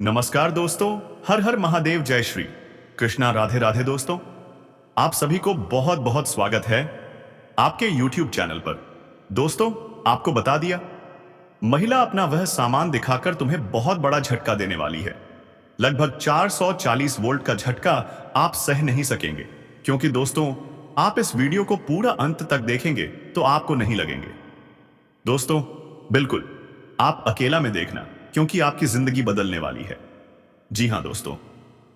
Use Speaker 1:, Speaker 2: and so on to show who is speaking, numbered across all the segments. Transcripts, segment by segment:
Speaker 1: नमस्कार दोस्तों। हर हर महादेव, जय श्री कृष्णा, राधे राधे। दोस्तों, आप सभी को बहुत बहुत स्वागत है आपके YouTube चैनल पर। दोस्तों, आपको बता दिया, महिला अपना वह सामान दिखाकर तुम्हें बहुत बड़ा झटका देने वाली है। लगभग 440 वोल्ट का झटका आप सह नहीं सकेंगे, क्योंकि दोस्तों, आप इस वीडियो को पूरा अंत तक देखेंगे तो आपको नहीं लगेंगे। दोस्तों, बिल्कुल आप अकेला में देखना, क्योंकि आपकी जिंदगी बदलने वाली है। जी हां दोस्तों,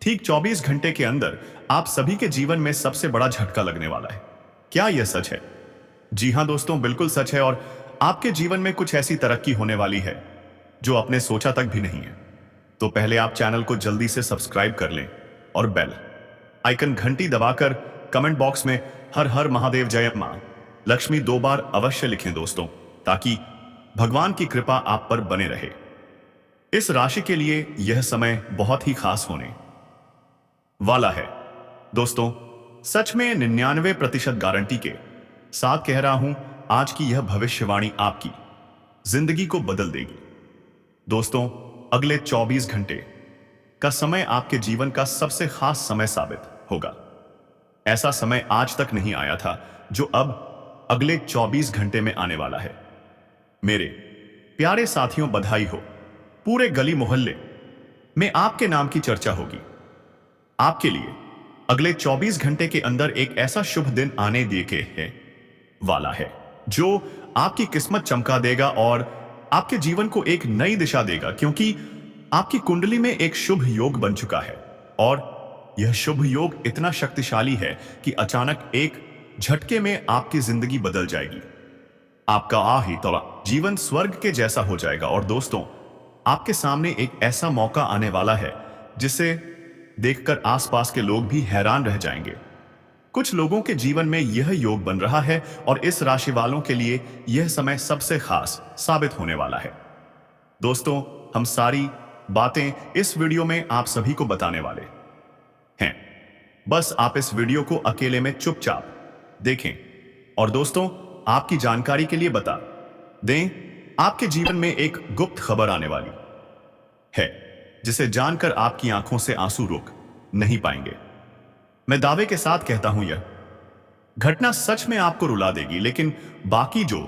Speaker 1: ठीक 24 घंटे के अंदर आप सभी के जीवन में सबसे बड़ा झटका लगने वाला है। क्या यह सच है? जी हां दोस्तों, बिल्कुल सच है। और आपके जीवन में कुछ ऐसी तरक्की होने वाली है जो आपने सोचा तक भी नहीं है। तो पहले आप चैनल को जल्दी से सब्सक्राइब कर लें और बेल आइकन घंटी दबाकर कमेंट बॉक्स में हर हर महादेव, जय मां लक्ष्मी 2 बार अवश्य लिखें दोस्तों, ताकि भगवान की कृपा आप पर बने रहे। इस राशि के लिए यह समय बहुत ही खास होने वाला है। दोस्तों, सच में 99% गारंटी के साथ कह रहा हूं, आज की यह भविष्यवाणी आपकी जिंदगी को बदल देगी। दोस्तों, अगले 24 घंटे का समय आपके जीवन का सबसे खास समय साबित होगा। ऐसा समय आज तक नहीं आया था जो अब अगले 24 घंटे में आने वाला है। मेरे प्यारे साथियों, बधाई हो। पूरे गली मोहल्ले में आपके नाम की चर्चा होगी। आपके लिए अगले 24 घंटे के अंदर एक ऐसा शुभ दिन आने देके है वाला है जो आपकी किस्मत चमका देगा और आपके जीवन को एक नई दिशा देगा, क्योंकि आपकी कुंडली में एक शुभ योग बन चुका है। और यह शुभ योग इतना शक्तिशाली है कि अचानक एक झटके में आपकी जिंदगी बदल जाएगी। आपका ही तोड़ा जीवन स्वर्ग के जैसा हो जाएगा। और दोस्तों, आपके सामने एक ऐसा मौका आने वाला है जिसे देखकर आसपास के लोग भी हैरान रह जाएंगे। कुछ लोगों के जीवन में यह योग बन रहा है और इस राशि वालों के लिए यह समय सबसे खास साबित होने वाला है। दोस्तों, हम सारी बातें इस वीडियो में आप सभी को बताने वाले हैं। बस आप इस वीडियो को अकेले में चुपचाप देखें। और दोस्तों, आपकी जानकारी के लिए बता दें, आपके जीवन में एक गुप्त खबर आने वाली है जिसे जानकर आपकी आंखों से आंसू रोक नहीं पाएंगे। मैं दावे के साथ कहता हूं, यह घटना सच में आपको रुला देगी, लेकिन बाकी जो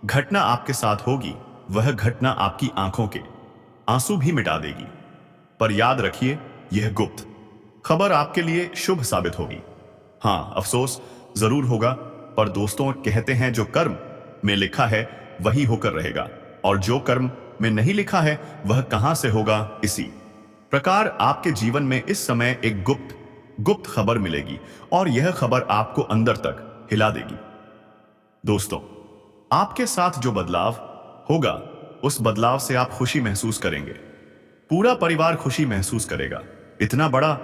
Speaker 1: घटना आपके साथ होगी वह घटना आपकी आंखों के आंसू भी मिटा देगी। पर याद रखिए, यह गुप्त खबर आपके लिए शुभ साबित होगी। हां, अफसोस जरूर होगा, पर दोस्तों, कहते हैं जो कर्म में लिखा है वही होकर रहेगा, और जो कर्म में नहीं लिखा है वह कहां से होगा। इसी प्रकार आपके जीवन में इस समय एक गुप्त खबर मिलेगी और यह खबर आपको अंदर तक हिला देगी। दोस्तों, आपके साथ जो बदलाव होगा उस बदलाव से आप खुशी महसूस करेंगे। पूरा परिवार खुशी महसूस करेगा। इतना बड़ा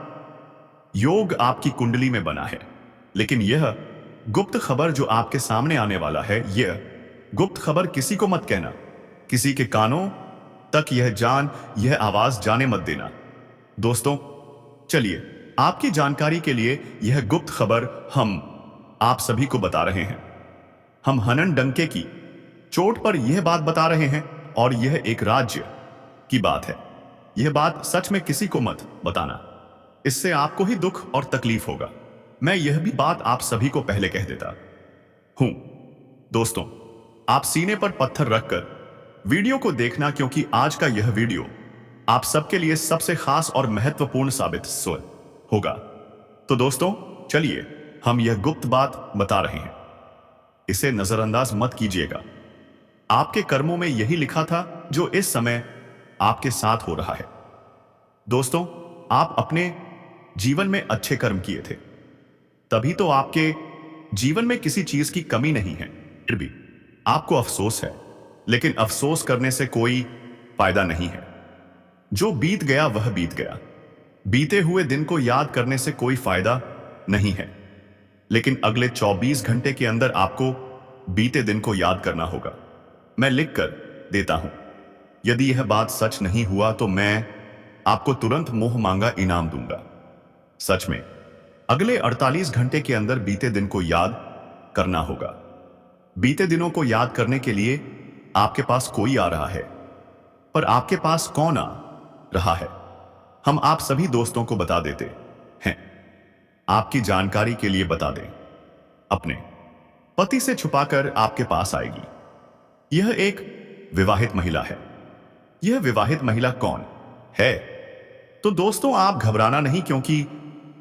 Speaker 1: योग आपकी कुंडली में बना है। लेकिन यह गुप्त खबर जो आपके सामने आने वाला है, यह गुप्त खबर किसी को मत कहना, किसी के कानों तक यह आवाज जाने मत देना। दोस्तों, चलिए आपकी जानकारी के लिए यह गुप्त खबर हम आप सभी को बता रहे हैं। हम हनन डंके की चोट पर यह बात बता रहे हैं, और यह एक राज्य की बात है। यह बात सच में किसी को मत बताना, इससे आपको ही दुख और तकलीफ होगा। मैं यह भी बात आप सभी को पहले कह देता हूं। दोस्तों, आप सीने पर पत्थर रखकर वीडियो को देखना, क्योंकि आज का यह वीडियो आप सबके लिए सबसे खास और महत्वपूर्ण साबित होगा। तो दोस्तों, चलिए हम यह गुप्त बात बता रहे हैं, इसे नजरअंदाज मत कीजिएगा। आपके कर्मों में यही लिखा था जो इस समय आपके साथ हो रहा है। दोस्तों, आप अपने जीवन में अच्छे कर्म किए थे, तभी तो आपके जीवन में किसी चीज की कमी नहीं है। फिर भी आपको अफसोस है, लेकिन अफसोस करने से कोई फायदा नहीं है। जो बीत गया वह बीत गया। बीते हुए दिन को याद करने से कोई फायदा नहीं है। लेकिन अगले 24 घंटे के अंदर आपको बीते दिन को याद करना होगा। मैं लिख कर देता हूं, यदि यह बात सच नहीं हुआ तो मैं आपको तुरंत मुंह मांगा इनाम दूंगा। सच में अगले 48 घंटे के अंदर बीते दिन को याद करना होगा। बीते दिनों को याद करने के लिए आपके पास कोई आ रहा है, पर आपके पास कौन आ रहा है हम आप सभी दोस्तों को बता देते हैं। आपकी जानकारी के लिए बता दें, अपने पति से छुपाकर आपके पास आएगी। यह एक विवाहित महिला है। यह विवाहित महिला कौन है? तो दोस्तों, आप घबराना नहीं, क्योंकि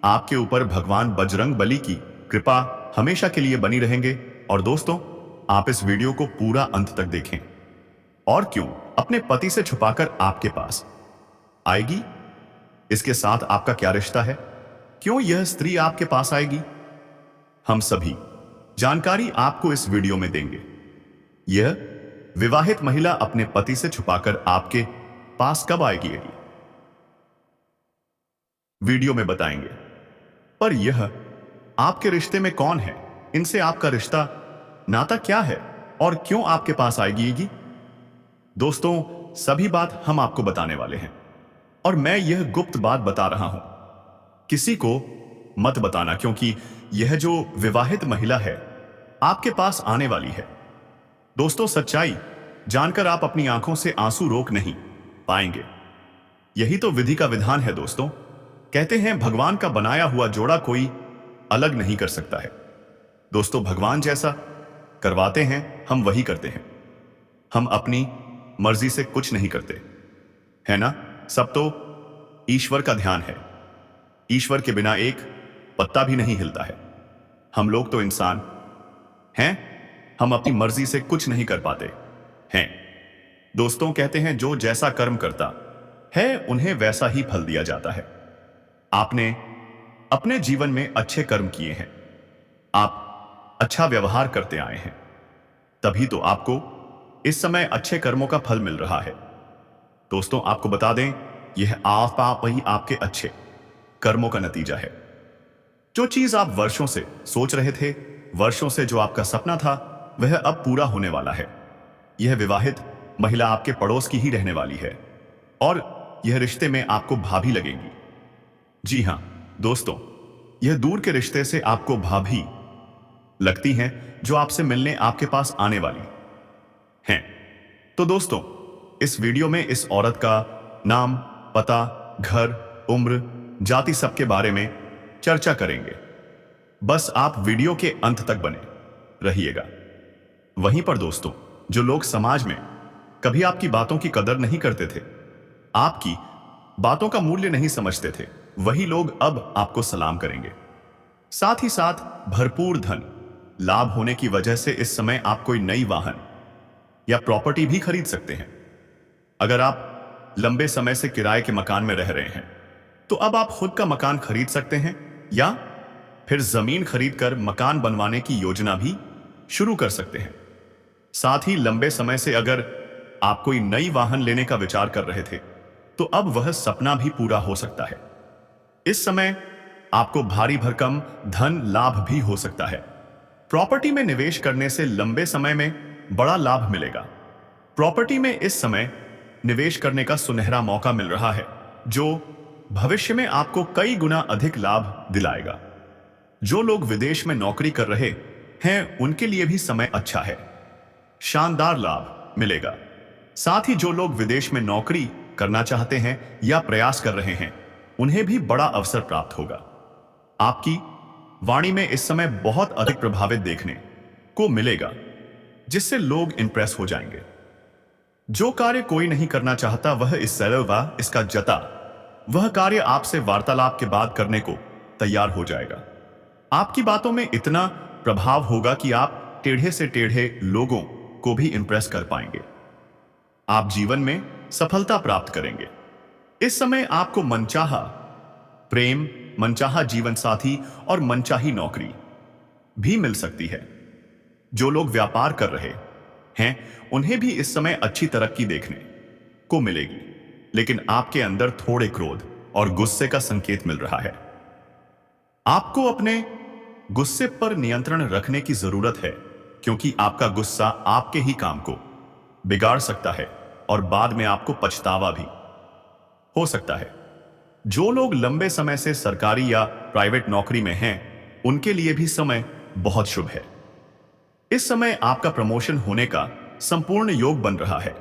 Speaker 1: आपके ऊपर भगवान बजरंग बली की कृपा हमेशा के लिए बनी रहेंगे। और दोस्तों, आप इस वीडियो को पूरा अंत तक देखें। और क्यों अपने पति से छुपाकर आपके पास आएगी? इसके साथ आपका क्या रिश्ता है? क्यों यह स्त्री आपके पास आएगी? हम सभी जानकारी आपको इस वीडियो में देंगे। यह विवाहित महिला अपने पति से छुपाकर आपके पास कब आएगी, वीडियो में बताएंगे। पर यह आपके रिश्ते में कौन है? इनसे आपका रिश्ता नाता क्या है और क्यों आपके पास आएगी? दोस्तों, सभी बात हम आपको बताने वाले हैं। और मैं यह गुप्त बात बता रहा हूं, किसी को मत बताना, क्योंकि यह जो विवाहित महिला है आपके पास आने वाली है। दोस्तों, सच्चाई जानकर आप अपनी आंखों से आंसू रोक नहीं पाएंगे। यही तो विधि का विधान है। दोस्तों, कहते हैं भगवान का बनाया हुआ जोड़ा कोई अलग नहीं कर सकता है। दोस्तों, भगवान जैसा करवाते हैं हम वही करते हैं। हम अपनी मर्जी से कुछ नहीं करते, है ना? सब तो ईश्वर का ध्यान है। ईश्वर के बिना एक पत्ता भी नहीं हिलता है। हम लोग तो इंसान हैं, हम अपनी मर्जी से कुछ नहीं कर पाते हैं। दोस्तों, कहते हैं जो जैसा कर्म करता है उन्हें वैसा ही फल दिया जाता है। आपने अपने जीवन में अच्छे कर्म किए हैं, आप अच्छा व्यवहार करते आए हैं, तभी तो आपको इस समय अच्छे कर्मों का फल मिल रहा है। दोस्तों, आपको बता दें, यह आप वही आपके अच्छे कर्मों का नतीजा है। जो चीज आप वर्षों से सोच रहे थे, वर्षों से जो आपका सपना था, वह अब पूरा होने वाला है। यह विवाहित महिला आपके पड़ोस की ही रहने वाली है और यह रिश्ते में आपको भाभी लगेंगी। जी हां दोस्तों, यह दूर के रिश्ते से आपको भाभी लगती हैं, जो आपसे मिलने आपके पास आने वाली हैं। तो दोस्तों, इस वीडियो में इस औरत का नाम, पता, घर, उम्र, जाति सबके बारे में चर्चा करेंगे। बस आप वीडियो के अंत तक बने रहिएगा। वहीं पर दोस्तों, जो लोग समाज में कभी आपकी बातों की कदर नहीं करते थे, आपकी बातों का मूल्य नहीं समझते थे, वही लोग अब आपको सलाम करेंगे। साथ ही साथ भरपूर धन लाभ होने की वजह से इस समय आप कोई नई वाहन या प्रॉपर्टी भी खरीद सकते हैं। अगर आप लंबे समय से किराए के मकान में रह रहे हैं, तो अब आप खुद का मकान खरीद सकते हैं या फिर जमीन खरीदकर मकान बनवाने की योजना भी शुरू कर सकते हैं। साथ ही लंबे समय से अगर आप कोई नई वाहन लेने का विचार कर रहे थे, तो अब वह सपना भी पूरा हो सकता है। इस समय आपको भारी भरकम धन लाभ भी हो सकता है। प्रॉपर्टी में निवेश करने से लंबे समय में बड़ा लाभ मिलेगा। प्रॉपर्टी में इस समय निवेश करने का सुनहरा मौका मिल रहा है, जो भविष्य में आपको कई गुना अधिक लाभ दिलाएगा। जो लोग विदेश में नौकरी कर रहे हैं, उनके लिए भी समय अच्छा है, शानदार लाभ मिलेगा। साथ ही जो लोग विदेश में नौकरी करना चाहते हैं या प्रयास कर रहे हैं, उन्हें भी बड़ा अवसर प्राप्त होगा। आपकी वाणी में इस समय बहुत अधिक प्रभावित देखने को मिलेगा, जिससे लोग इंप्रेस हो जाएंगे। जो कार्य कोई नहीं करना चाहता, वह इस सरलता इसका जता वह कार्य आपसे वार्तालाप के बाद करने को तैयार हो जाएगा। आपकी बातों में इतना प्रभाव होगा कि आप टेढ़े से टेढ़े लोगों को भी इंप्रेस कर पाएंगे। आप जीवन में सफलता प्राप्त करेंगे। इस समय आपको मनचाहा प्रेम, मनचाहा जीवन साथी और मनचाही नौकरी भी मिल सकती है। जो लोग व्यापार कर रहे हैं, उन्हें भी इस समय अच्छी तरक्की देखने को मिलेगी, लेकिन आपके अंदर थोड़े क्रोध और गुस्से का संकेत मिल रहा है। आपको अपने गुस्से पर नियंत्रण रखने की जरूरत है, क्योंकि आपका गुस्सा आपके ही काम को बिगाड़ सकता है और बाद में आपको पछतावा भी हो सकता है। जो लोग लंबे समय से सरकारी या प्राइवेट नौकरी में हैं, उनके लिए भी समय बहुत शुभ है। इस समय आपका प्रमोशन होने का संपूर्ण योग बन रहा है।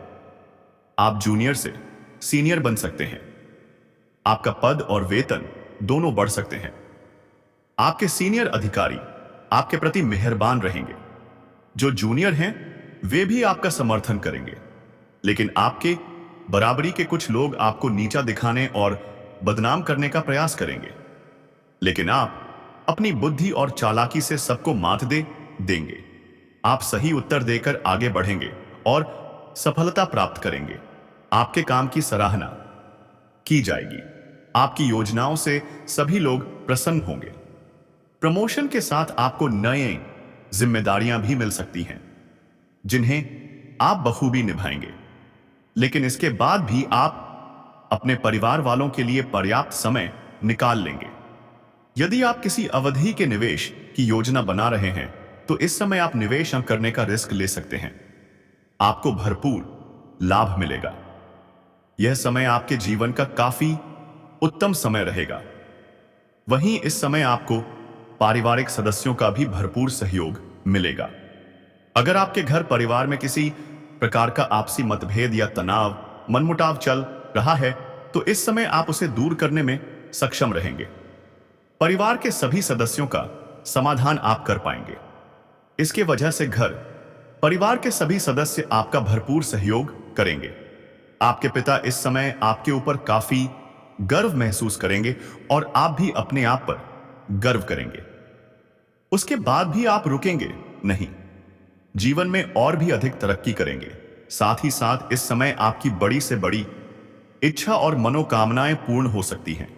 Speaker 1: आप जूनियर से सीनियर बन सकते हैं। आपका पद और वेतन दोनों बढ़ सकते हैं। आपके सीनियर अधिकारी आपके प्रति मेहरबान रहेंगे। जो जूनियर हैं वे भी आपका समर्थन करेंगे, लेकिन आपके बराबरी के कुछ लोग आपको नीचा दिखाने और बदनाम करने का प्रयास करेंगे। लेकिन आप अपनी बुद्धि और चालाकी से सबको मात देंगे। आप सही उत्तर देकर आगे बढ़ेंगे और सफलता प्राप्त करेंगे। आपके काम की सराहना की जाएगी। आपकी योजनाओं से सभी लोग प्रसन्न होंगे। प्रमोशन के साथ आपको नई जिम्मेदारियां भी मिल सकती हैं, जिन्हें आप बखूबी निभाएंगे। लेकिन इसके बाद भी आप अपने परिवार वालों के लिए पर्याप्त समय निकाल लेंगे। यदि आप किसी अवधि के निवेश की योजना बना रहे हैं तो इस समय आप निवेश करने का रिस्क ले सकते हैं। आपको भरपूर लाभ मिलेगा। यह समय आपके जीवन का काफी उत्तम समय रहेगा। वहीं इस समय आपको पारिवारिक सदस्यों का भी भरपूर सहयोग मिलेगा। अगर आपके घर परिवार में किसी प्रकार का आपसी मतभेद या तनाव, मनमुटाव चल रहा है तो इस समय आप उसे दूर करने में सक्षम रहेंगे। परिवार के सभी सदस्यों का समाधान आप कर पाएंगे। इसके वजह से घर परिवार के सभी सदस्य आपका भरपूर सहयोग करेंगे। आपके पिता इस समय आपके ऊपर काफी गर्व महसूस करेंगे और आप भी अपने आप पर गर्व करेंगे। उसके बाद भी आप रुकेंगे नहीं, जीवन में और भी अधिक तरक्की करेंगे। साथ ही साथ इस समय आपकी बड़ी से बड़ी इच्छा और मनोकामनाएं पूर्ण हो सकती हैं।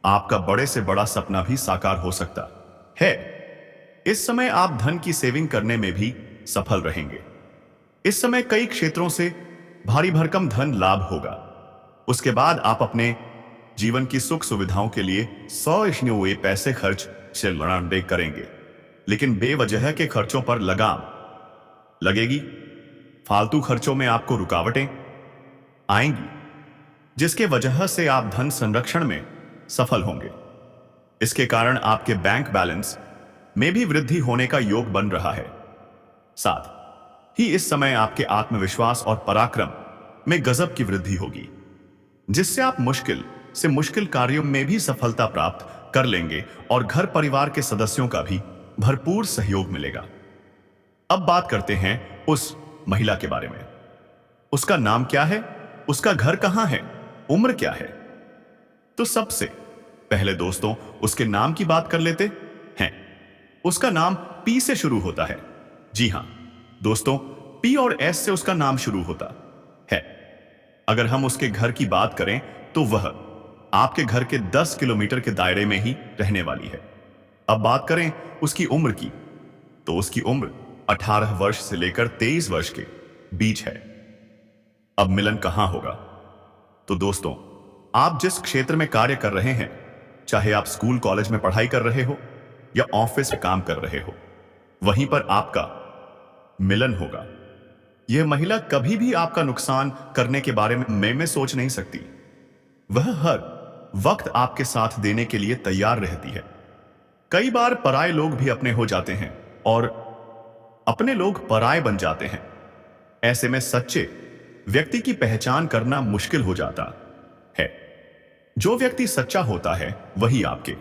Speaker 1: आपका बड़े से बड़ा सपना भी साकार हो सकता है। इस समय आप धन की सेविंग करने में भी सफल रहेंगे। इस समय कई क्षेत्रों से भारी भरकम धन लाभ होगा। उसके बाद आप अपने जीवन की सुख सुविधाओं के लिए सौ हुए पैसे खर्च से लड़ाई करेंगे, लेकिन बेवजह के खर्चों पर लगाम लगेगी। फालतू खर्चों में आपको रुकावटें आएंगी, जिसके वजह से आप धन संरक्षण में सफल होंगे। इसके कारण आपके बैंक बैलेंस में भी वृद्धि होने का योग बन रहा है। साथ ही इस समय आपके आत्मविश्वास और पराक्रम में गजब की वृद्धि होगी, जिससे आप मुश्किल से मुश्किल कार्यों में भी सफलता प्राप्त कर लेंगे और घर परिवार के सदस्यों का भी भरपूर सहयोग मिलेगा। अब बात करते हैं उस महिला के बारे में। उसका नाम क्या है, उसका घर कहां है, उम्र क्या है? तो सबसे पहले दोस्तों उसके नाम की बात कर लेते हैं। उसका नाम पी से शुरू होता है। जी हां दोस्तों, पी और एस से उसका नाम शुरू होता है। अगर हम उसके घर की बात करें तो वह आपके घर के 10 किलोमीटर के दायरे में ही रहने वाली है। अब बात करें उसकी उम्र की, तो उसकी उम्र 18 वर्ष से लेकर 23 वर्ष के बीच है। अब मिलन कहां होगा? तो दोस्तों, आप जिस क्षेत्र में कार्य कर रहे हैं, चाहे आप स्कूल कॉलेज में पढ़ाई कर रहे हो या ऑफिस में काम कर रहे हो, वहीं पर आपका मिलन होगा। यह महिला कभी भी आपका नुकसान करने के बारे में सोच नहीं सकती। वह हर वक्त आपके साथ देने के लिए तैयार रहती है। कई बार पराये लोग भी अपने हो जाते हैं और अपने लोग पराये बन जाते हैं। ऐसे में सच्चे व्यक्ति की पहचान करना मुश्किल हो जाता है। जो व्यक्ति सच्चा होता है वही आपके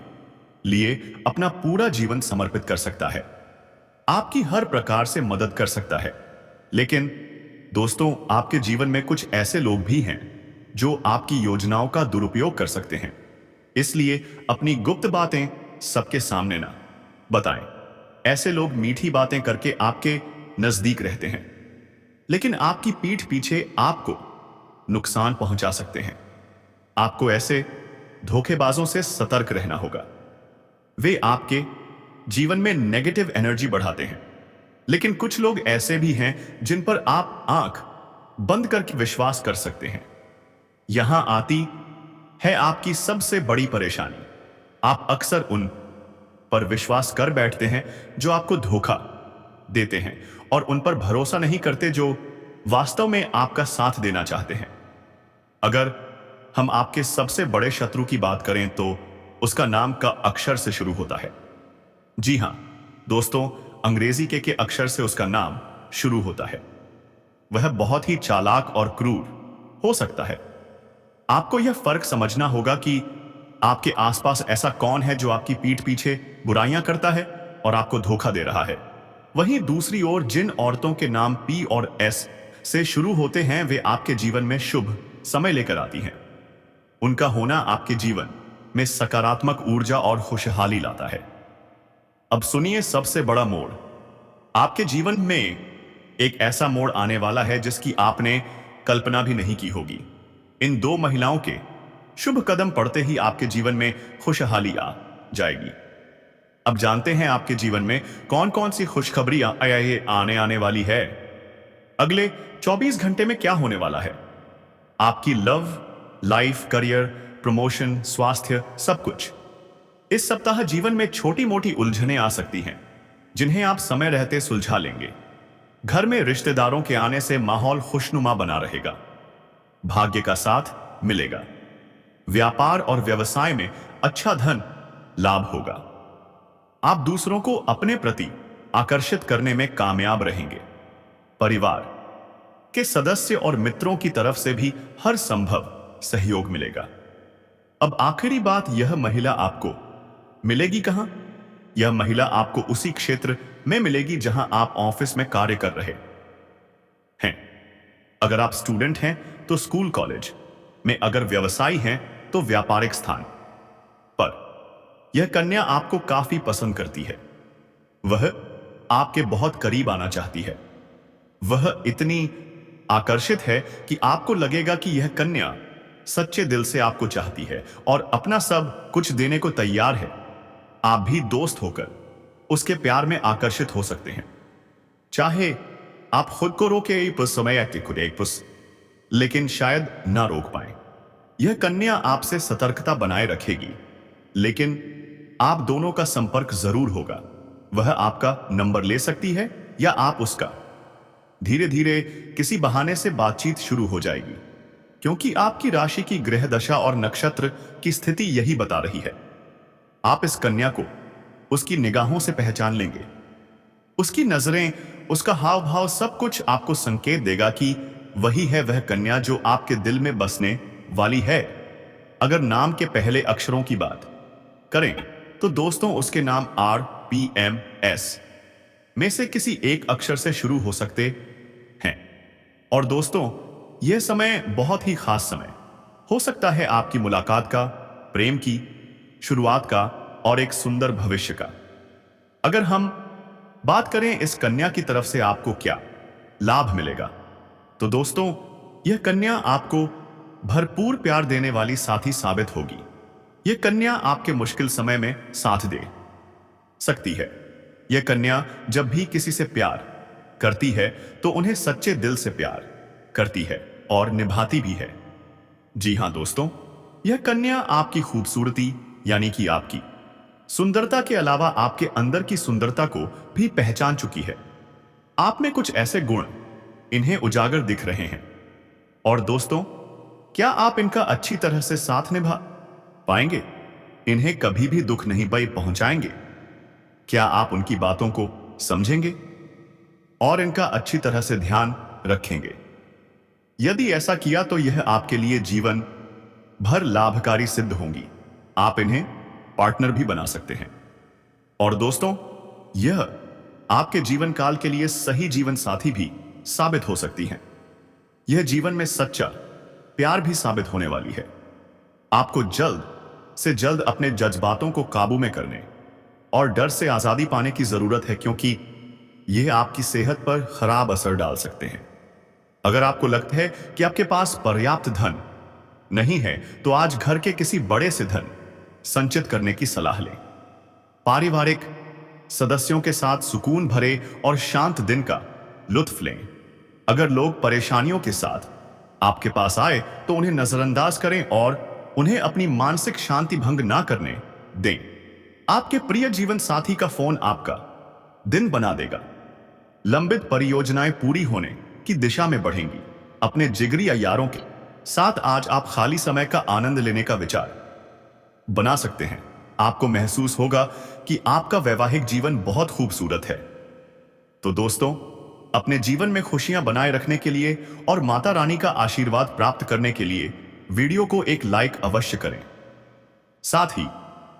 Speaker 1: लिए अपना पूरा जीवन समर्पित कर सकता है, आपकी हर प्रकार से मदद कर सकता है। लेकिन दोस्तों, आपके जीवन में कुछ ऐसे लोग भी हैं जो आपकी योजनाओं का दुरुपयोग कर सकते हैं। इसलिए अपनी गुप्त बातें सबके सामने ना बताएं। ऐसे लोग मीठी बातें करके आपके नजदीक रहते हैं, लेकिन आपकी पीठ पीछे आपको नुकसान पहुंचा सकते हैं। आपको ऐसे धोखेबाजों से सतर्क रहना होगा। वे आपके जीवन में नेगेटिव एनर्जी बढ़ाते हैं। लेकिन कुछ लोग ऐसे भी हैं जिन पर आप आंख बंद करके विश्वास कर सकते हैं। यहां आती है आपकी सबसे बड़ी परेशानी। आप अक्सर उन पर विश्वास कर बैठते हैं जो आपको धोखा देते हैं और उन पर भरोसा नहीं करते जो वास्तव में आपका साथ देना चाहते हैं। अगर हम आपके सबसे बड़े शत्रु की बात करें तो उसका नाम का अक्षर से शुरू होता है। जी हां दोस्तों, अंग्रेजी के अक्षर से उसका नाम शुरू होता है। वह बहुत ही चालाक और क्रूर हो सकता है। आपको यह फर्क समझना होगा कि आपके आसपास ऐसा कौन है जो आपकी पीठ पीछे बुराइयां करता है और आपको धोखा दे रहा है। वहीं दूसरी ओर जिन औरतों के नाम पी और एस से शुरू होते हैं वे आपके जीवन में शुभ समय लेकर आती हैं। उनका होना आपके जीवन में सकारात्मक ऊर्जा और खुशहाली लाता है। अब सुनिए सबसे बड़ा मोड़। आपके जीवन में एक ऐसा मोड़ आने वाला है जिसकी आपने कल्पना भी नहीं की होगी। इन दो महिलाओं के शुभ कदम पड़ते ही आपके जीवन में खुशहाली आ जाएगी। अब जानते हैं आपके जीवन में कौन कौन सी खुशखबरियां आने वाली है। अगले 24 घंटे में क्या होने वाला है। आपकी लव लाइफ, करियर, प्रमोशन, स्वास्थ्य, सब कुछ। इस सप्ताह जीवन में छोटी मोटी उलझनें आ सकती हैं जिन्हें आप समय रहते सुलझा लेंगे। घर में रिश्तेदारों के आने से माहौल खुशनुमा बना रहेगा। भाग्य का साथ मिलेगा। व्यापार और व्यवसाय में अच्छा धन लाभ होगा। आप दूसरों को अपने प्रति आकर्षित करने में कामयाब रहेंगे। परिवार के सदस्य और मित्रों की तरफ से भी हर संभव सहयोग मिलेगा। अब आखिरी बात, यह महिला आपको मिलेगी कहां? यह महिला आपको उसी क्षेत्र में मिलेगी जहां आप ऑफिस में कार्य कर रहे हैं। अगर आप स्टूडेंट हैं तो स्कूल कॉलेज में, अगर व्यवसायी हैं तो व्यापारिक स्थान पर। यह कन्या आपको काफी पसंद करती है। वह आपके बहुत करीब आना चाहती है। वह इतनी आकर्षित है कि आपको लगेगा कि यह कन्या सच्चे दिल से आपको चाहती है और अपना सब कुछ देने को तैयार है। आप भी दोस्त होकर उसके प्यार में आकर्षित हो सकते हैं। चाहे आप खुद को रोके समय लेकिन शायद ना रोक पाए। यह कन्या आपसे सतर्कता बनाए रखेगी, लेकिन आप दोनों का संपर्क जरूर होगा। वह आपका नंबर ले सकती है या आप उसका। धीरे धीरे किसी बहाने से बातचीत शुरू हो जाएगी, क्योंकि आपकी राशि की ग्रह दशा और नक्षत्र की स्थिति यही बता रही है। आप इस कन्या को उसकी निगाहों से पहचान लेंगे। उसकी नजरें, उसका हाव भाव, सब कुछ आपको संकेत देगा कि वही है वह कन्या जो आपके दिल में बसने वाली है। अगर नाम के पहले अक्षरों की बात करें तो दोस्तों उसके नाम आर, पी, एम, एस में से किसी एक अक्षर से शुरू हो सकते हैं। और दोस्तों यह समय बहुत ही खास समय हो सकता है आपकी मुलाकात का, प्रेम की शुरुआत का और एक सुंदर भविष्य का। अगर हम बात करें इस कन्या की तरफ से आपको क्या लाभ मिलेगा, तो दोस्तों यह कन्या आपको भरपूर प्यार देने वाली साथी साबित होगी। यह कन्या आपके मुश्किल समय में साथ दे सकती है। यह कन्या जब भी किसी से प्यार करती है तो उन्हें सच्चे दिल से प्यार करती है और निभाती भी है। जी हां दोस्तों, यह कन्या आपकी खूबसूरती यानी कि आपकी सुंदरता के अलावा आपके अंदर की सुंदरता को भी पहचान चुकी है। आप में कुछ ऐसे गुण इन्हें उजागर दिख रहे हैं। और दोस्तों क्या आप इनका अच्छी तरह से साथ निभा पाएंगे? इन्हें कभी भी दुख नहीं पहुंचाएंगे? क्या आप उनकी बातों को समझेंगे और इनका अच्छी तरह से ध्यान रखेंगे? यदि ऐसा किया तो यह आपके लिए जीवन भर लाभकारी सिद्ध होंगी। आप इन्हें पार्टनर भी बना सकते हैं। और दोस्तों यह आपके जीवन काल के लिए सही जीवन साथी भी साबित हो सकती हैं। यह जीवन में सच्चा प्यार भी साबित होने वाली है। आपको जल्द से जल्द अपने जज्बातों को काबू में करने और डर से आजादी पाने की जरूरत है, क्योंकि यह आपकी सेहत पर खराब असर डाल सकते हैं। अगर आपको लगता है कि आपके पास पर्याप्त धन नहीं है तो आज घर के किसी बड़े से धन संचित करने की सलाह लें। पारिवारिक सदस्यों के साथ सुकून भरे और शांत दिन का लुत्फ लें। अगर लोग परेशानियों के साथ आपके पास आए तो उन्हें नजरअंदाज करें और उन्हें अपनी मानसिक शांति भंग ना करने दें। आपके प्रिय जीवन साथी का फोन आपका दिन बना देगा। लंबित परियोजनाएं पूरी होने की दिशा में बढ़ेंगी। अपने जिगरी या यारों के साथ आज आप खाली समय का आनंद लेने का विचार बना सकते हैं। आपको महसूस होगा कि आपका वैवाहिक जीवन बहुत खूबसूरत है। तो दोस्तों अपने जीवन में खुशियां बनाए रखने के लिए और माता रानी का आशीर्वाद प्राप्त करने के लिए वीडियो को एक लाइक अवश्य करें। साथ ही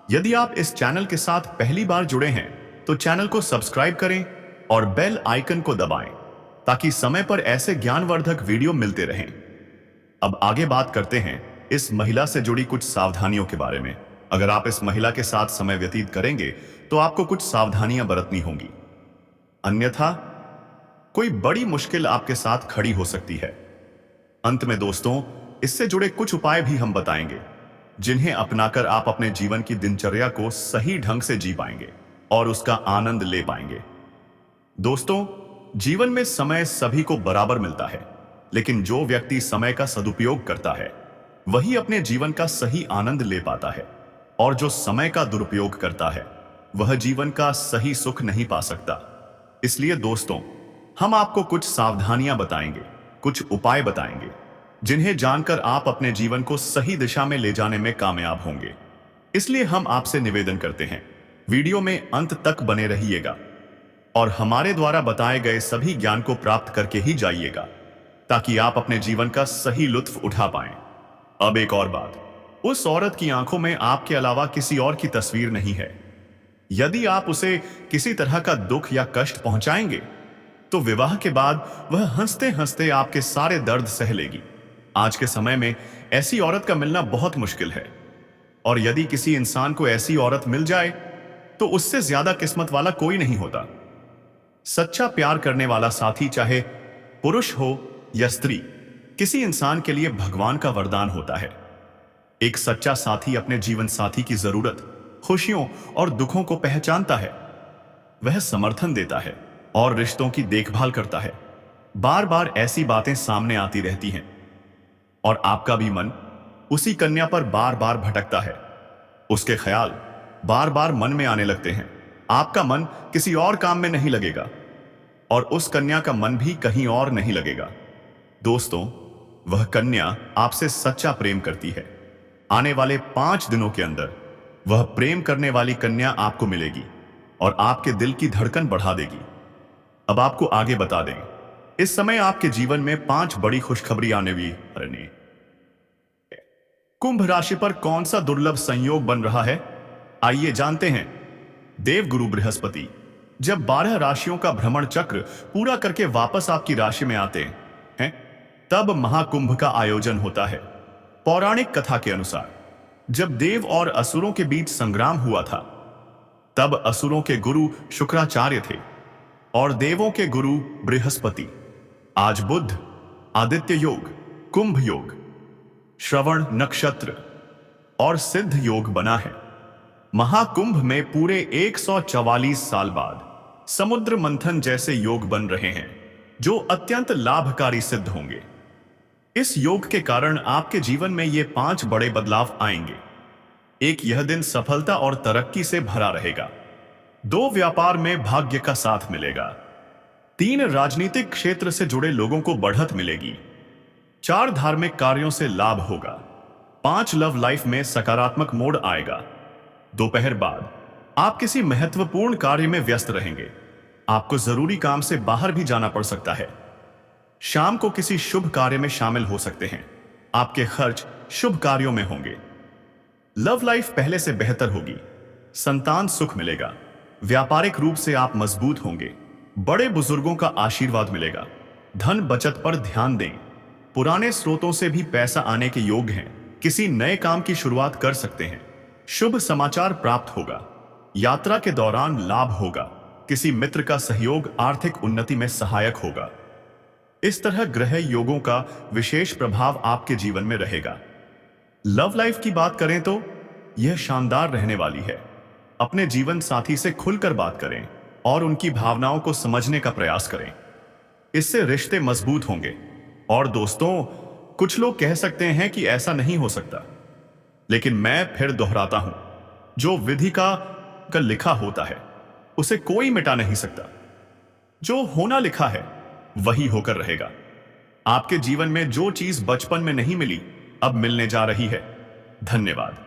Speaker 1: यदि आप इस चैनल के साथ पहली बार जुड़े हैं तो चैनल को सब्सक्राइब करें और बेल आइकन को दबाएं ताकि समय पर ऐसे ज्ञानवर्धक वीडियो मिलते रहें। अब आगे बात करते हैं इस महिला से जुड़ी कुछ सावधानियों के बारे में। अगर आप इस महिला के साथ समय व्यतीत करेंगे तो आपको कुछ सावधानियां बरतनी होंगी, अन्यथा कोई बड़ी मुश्किल आपके साथ खड़ी हो सकती है। अंत में दोस्तों, इससे जुड़े कुछ उपाय भी हम बताएंगे जिन्हें अपनाकर आप अपने जीवन की दिनचर्या को सही ढंग से जी पाएंगे और उसका आनंद ले पाएंगे। दोस्तों, जीवन में समय सभी को बराबर मिलता है, लेकिन जो व्यक्ति समय का सदुपयोग करता है वही अपने जीवन का सही आनंद ले पाता है, और जो समय का दुरुपयोग करता है वह जीवन का सही सुख नहीं पा सकता। इसलिए दोस्तों, हम आपको कुछ सावधानियां बताएंगे, कुछ उपाय बताएंगे जिन्हें जानकर आप अपने जीवन को सही दिशा में ले जाने में कामयाब होंगे। इसलिए हम आपसे निवेदन करते हैं, वीडियो में अंत तक बने रहिएगा और हमारे द्वारा बताए गए सभी ज्ञान को प्राप्त करके ही जाइएगा ताकि आप अपने जीवन का सही लुत्फ उठा पाएं। अब एक और बात, उस औरत की आंखों में आपके अलावा किसी और की तस्वीर नहीं है। यदि आप उसे किसी तरह का दुख या कष्ट पहुंचाएंगे तो विवाह के बाद वह हंसते हंसते आपके सारे दर्द सह लेगी। आज के समय में ऐसी औरत का मिलना बहुत मुश्किल है, और यदि किसी इंसान को ऐसी औरत मिल जाए तो उससे ज्यादा किस्मत वाला कोई नहीं होता। सच्चा प्यार करने वाला साथी, चाहे पुरुष हो या स्त्री, किसी इंसान के लिए भगवान का वरदान होता है। एक सच्चा साथी अपने जीवन साथी की जरूरत, खुशियों और दुखों को पहचानता है। वह समर्थन देता है और रिश्तों की देखभाल करता है। बार बार ऐसी बातें सामने आती रहती हैं और आपका भी मन उसी कन्या पर बार बार भटकता है। उसके ख्याल बार बार मन में आने लगते हैं। आपका मन किसी और काम में नहीं लगेगा और उस कन्या का मन भी कहीं और नहीं लगेगा। दोस्तों, वह कन्या आपसे सच्चा प्रेम करती है। आने वाले 5 दिनों के अंदर वह प्रेम करने वाली कन्या आपको मिलेगी और आपके दिल की धड़कन बढ़ा देगी। अब आपको आगे बता दें, इस समय आपके जीवन में 5 बड़ी खुशखबरी आने वाली है। कुंभ राशि पर कौन सा दुर्लभ संयोग बन रहा है, आइए जानते हैं। देवगुरु बृहस्पति जब 12 राशियों का भ्रमण चक्र पूरा करके वापस आपकी राशि में आते हैं, तब महाकुंभ का आयोजन होता है। पौराणिक कथा के अनुसार जब देव और असुरों के बीच संग्राम हुआ था, तब असुरों के गुरु शुक्राचार्य थे और देवों के गुरु बृहस्पति। आज बुध, आदित्य योग, कुंभ योग, श्रवण नक्षत्र और सिद्ध योग बना है। महाकुंभ में पूरे 144 साल बाद समुद्र मंथन जैसे योग बन रहे हैं जो अत्यंत लाभकारी सिद्ध होंगे। इस योग के कारण आपके जीवन में ये 5 बड़े बदलाव आएंगे। एक, यह दिन सफलता और तरक्की से भरा रहेगा। 2, व्यापार में भाग्य का साथ मिलेगा। 3, राजनीतिक क्षेत्र से जुड़े लोगों को बढ़त मिलेगी। 4, धार्मिक कार्यों से लाभ होगा। 5, लव लाइफ में सकारात्मक मोड़ आएगा। दोपहर बाद आप किसी महत्वपूर्ण कार्य में व्यस्त रहेंगे। आपको जरूरी काम से बाहर भी जाना पड़ सकता है। शाम को किसी शुभ कार्य में शामिल हो सकते हैं। आपके खर्च शुभ कार्यों में होंगे। लव लाइफ पहले से बेहतर होगी। संतान सुख मिलेगा। व्यापारिक रूप से आप मजबूत होंगे। बड़े बुजुर्गों का आशीर्वाद मिलेगा। धन बचत पर ध्यान दें। पुराने स्रोतों से भी पैसा आने के योग हैं। किसी नए काम की शुरुआत कर सकते हैं। शुभ समाचार प्राप्त होगा। यात्रा के दौरान लाभ होगा। किसी मित्र का सहयोग आर्थिक उन्नति में सहायक होगा। इस तरह ग्रह योगों का विशेष प्रभाव आपके जीवन में रहेगा। लव लाइफ की बात करें तो यह शानदार रहने वाली है। अपने जीवन साथी से खुलकर बात करें और उनकी भावनाओं को समझने का प्रयास करें। इससे रिश्ते मजबूत होंगे। और दोस्तों, कुछ लोग कह सकते हैं कि ऐसा नहीं हो सकता, लेकिन मैं फिर दोहराता हूं, जो विधि का लिखा होता है उसे कोई मिटा नहीं सकता। जो होना लिखा है वही होकर रहेगा। आपके जीवन में जो चीज बचपन में नहीं मिली अब मिलने जा रही है। धन्यवाद।